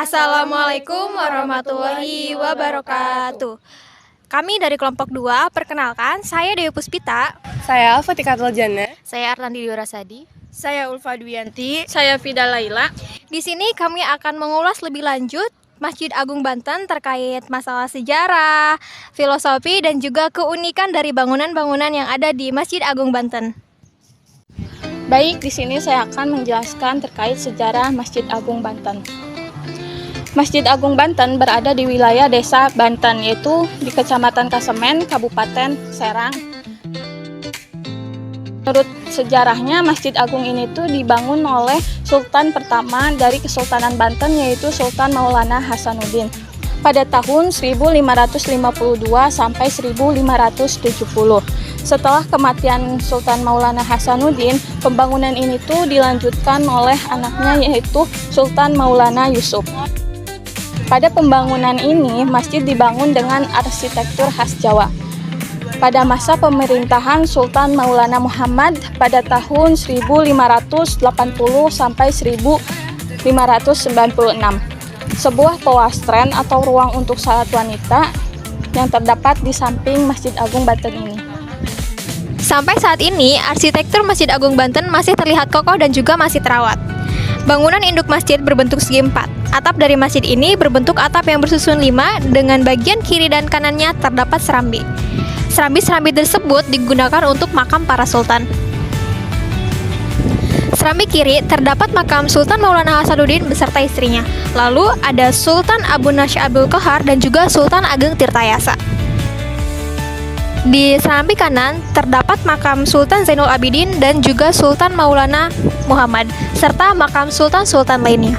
Assalamualaikum warahmatullahi wabarakatuh. Kami dari kelompok 2, perkenalkan, saya Dewi Puspita. Saya Alfatika Jana. Saya Arlandi Diorasadi. Saya Ulfa Dwianti. Saya Fida Laila. Di sini kami akan mengulas lebih lanjut Masjid Agung Banten terkait masalah sejarah, filosofi, dan juga keunikan dari bangunan-bangunan yang ada di Masjid Agung Banten. Baik, di sini saya akan menjelaskan terkait sejarah Masjid Agung Banten. Masjid Agung Banten berada di wilayah Desa Banten, yaitu di Kecamatan Kasemen, Kabupaten Serang. Menurut sejarahnya, Masjid Agung ini tuh dibangun oleh Sultan pertama dari Kesultanan Banten, yaitu Sultan Maulana Hasanuddin pada tahun 1552 sampai 1570. Setelah kematian Sultan Maulana Hasanuddin, pembangunan ini tuh dilanjutkan oleh anaknya, yaitu Sultan Maulana Yusuf. Pada pembangunan ini, masjid dibangun dengan arsitektur khas Jawa. Pada masa pemerintahan Sultan Maulana Muhammad pada tahun 1580 sampai 1596. Sebuah pewastren atau ruang untuk salat wanita yang terdapat di samping Masjid Agung Banten ini. Sampai saat ini, arsitektur Masjid Agung Banten masih terlihat kokoh dan juga masih terawat. Bangunan induk masjid berbentuk segi empat. Atap dari masjid ini berbentuk atap yang bersusun 5 dengan bagian kiri dan kanannya terdapat serambi. Serambi-serambi tersebut digunakan untuk makam para sultan. Serambi kiri terdapat makam Sultan Maulana Hasanuddin beserta istrinya. Lalu ada Sultan Abu Nasy Abdul Qahar dan juga Sultan Ageng Tirtayasa. Di serambi kanan terdapat makam Sultan Zainul Abidin dan juga Sultan Maulana Muhammad serta makam sultan-sultan lainnya.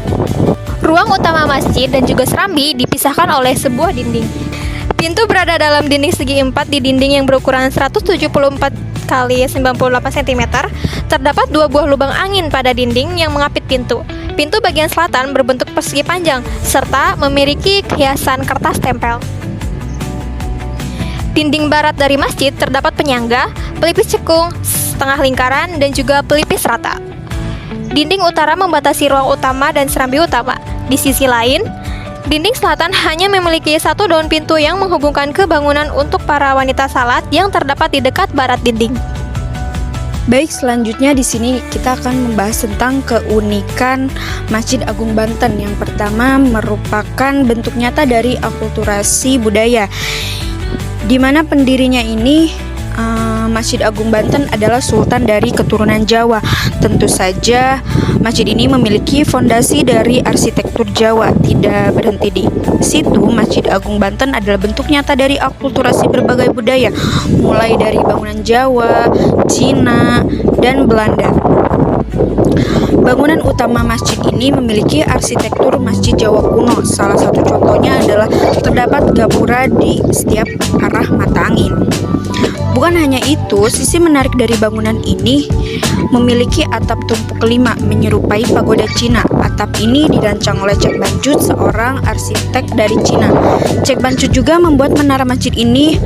Ruang utama masjid dan juga serambi dipisahkan oleh sebuah dinding. Pintu berada dalam dinding segi empat di dinding yang berukuran 174 x 98 cm. Terdapat 2 buah lubang angin pada dinding yang mengapit pintu. Pintu bagian selatan berbentuk persegi panjang serta memiliki hiasan kertas tempel. Dinding barat dari masjid terdapat penyangga, pelipis cekung, setengah lingkaran, dan juga pelipis rata. Dinding utara membatasi ruang utama dan serambi utama. Di sisi lain, dinding selatan hanya memiliki 1 daun pintu yang menghubungkan ke bangunan untuk para wanita salat yang terdapat di dekat barat dinding. Baik, selanjutnya di sini kita akan membahas tentang keunikan Masjid Agung Banten. Yang pertama merupakan bentuk nyata dari akulturasi budaya, di mana pendirinya ini Masjid Agung Banten adalah sultan dari keturunan Jawa. Tentu saja masjid ini memiliki fondasi dari arsitektur Jawa. Tidak berhenti di situ, Masjid Agung Banten adalah bentuk nyata dari akulturasi berbagai budaya, mulai dari bangunan Jawa, Cina, dan Belanda. Bangunan utama masjid ini memiliki arsitektur masjid Jawa kuno. Salah satu contohnya adalah terdapat gapura di setiap arah mata angin. Bukan hanya itu, sisi menarik dari bangunan ini memiliki atap tumpuk 5 menyerupai pagoda Cina. Atap ini dirancang oleh Cek Bancut, seorang arsitek dari Cina. Cek Bancut juga membuat menara masjid ini,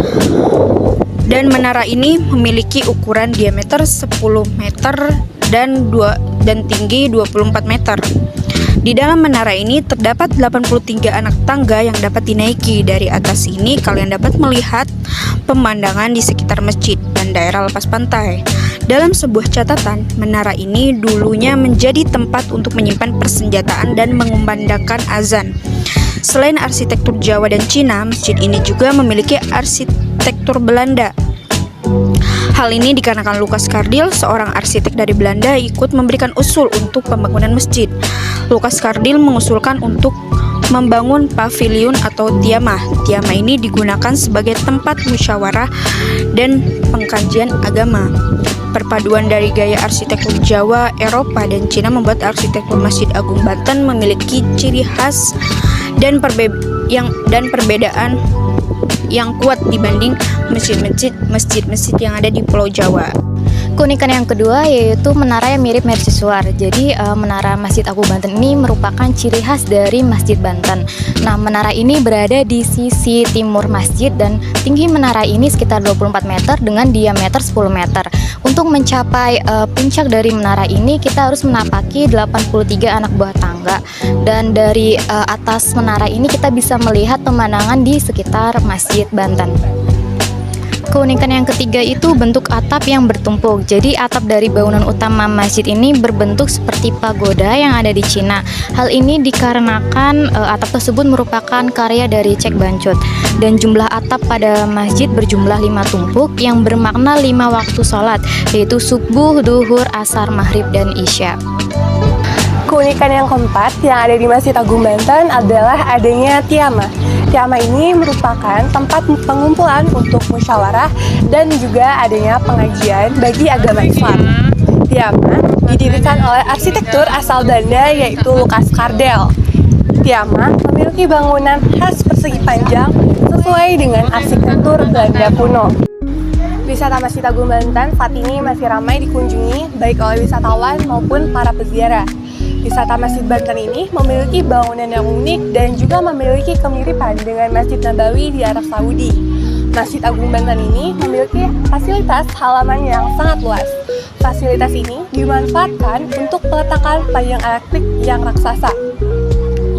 dan menara ini memiliki ukuran diameter 10 meter dan tinggi 24 meter. Di dalam menara ini terdapat 83 anak tangga yang dapat dinaiki. Dari atas ini kalian dapat melihat pemandangan di sekitar masjid dan daerah lepas pantai. Dalam sebuah catatan, menara ini dulunya menjadi tempat untuk menyimpan persenjataan dan mengumandangkan azan. Selain arsitektur Jawa dan Cina, masjid ini juga memiliki arsitektur Belanda. Hal ini dikarenakan Lucas Cardil, seorang arsitek dari Belanda, ikut memberikan usul untuk pembangunan masjid. Lucas Cardil mengusulkan untuk membangun pavilion atau tiamah. Tiamah ini digunakan sebagai tempat musyawarah dan pengkajian agama. Perpaduan dari gaya arsitektur Jawa, Eropa, dan Cina membuat arsitektur Masjid Agung Banten memiliki ciri khas dan perbedaan yang kuat dibanding masjid-masjid yang ada di Pulau Jawa. Keunikan yang kedua yaitu menara yang mirip mercusuar. Jadi menara Masjid Agung Banten ini merupakan ciri khas dari Masjid Banten. Nah, menara ini berada di sisi timur masjid dan tinggi menara ini sekitar 24 meter dengan diameter 10 meter. Untuk mencapai puncak dari menara ini kita harus menapaki 83 anak buah tangga, dan dari atas menara ini kita bisa melihat pemandangan di sekitar Masjid Banten. Keunikan yang ketiga itu bentuk atap yang bertumpuk. Jadi atap dari bangunan utama masjid ini berbentuk seperti pagoda yang ada di Cina. Hal ini dikarenakan atap tersebut merupakan karya dari Cek Bancut. Dan jumlah atap pada masjid berjumlah 5 tumpuk yang bermakna 5 waktu sholat, yaitu subuh, duhur, asar, maghrib, dan isya. Keunikan yang keempat yang ada di Masjid Agung Banten adalah adanya tiamah. Tiamah ini merupakan tempat pengumpulan untuk musyawarah dan juga adanya pengajian bagi agama Islam. Tiamah didirikan oleh arsitektur asal Belanda yaitu Lucas Cardel. Tiamah memiliki bangunan khas persegi panjang sesuai dengan arsitektur Belanda kuno. Wisata Masjid Agung Banten saat ini masih ramai dikunjungi baik oleh wisatawan maupun para peziarah. Wisata Masjid Banten ini memiliki bangunan yang unik dan juga memiliki kemiripan dengan Masjid Nabawi di Arab Saudi. Masjid Agung Banten ini memiliki fasilitas halaman yang sangat luas. Fasilitas ini dimanfaatkan untuk peletakan payung elektrik yang raksasa.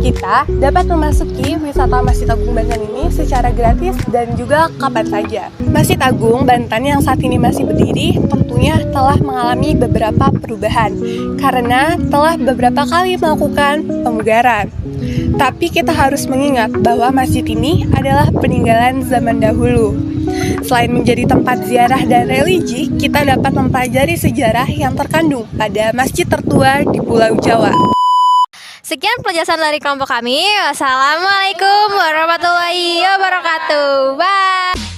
Kita dapat memasuki wisata Masjid Agung Banten ini secara gratis dan juga kapan saja. Masjid Agung Banten yang saat ini masih berdiri tentunya telah mengalami beberapa perubahan karena telah beberapa kali melakukan pemugaran. Tapi kita harus mengingat bahwa masjid ini adalah peninggalan zaman dahulu. Selain menjadi tempat ziarah dan religi, kita dapat mempelajari sejarah yang terkandung pada masjid tertua di Pulau Jawa. Sekian penjelasan dari kelompok kami. Wassalamualaikum warahmatullahi wabarakatuh. Bye.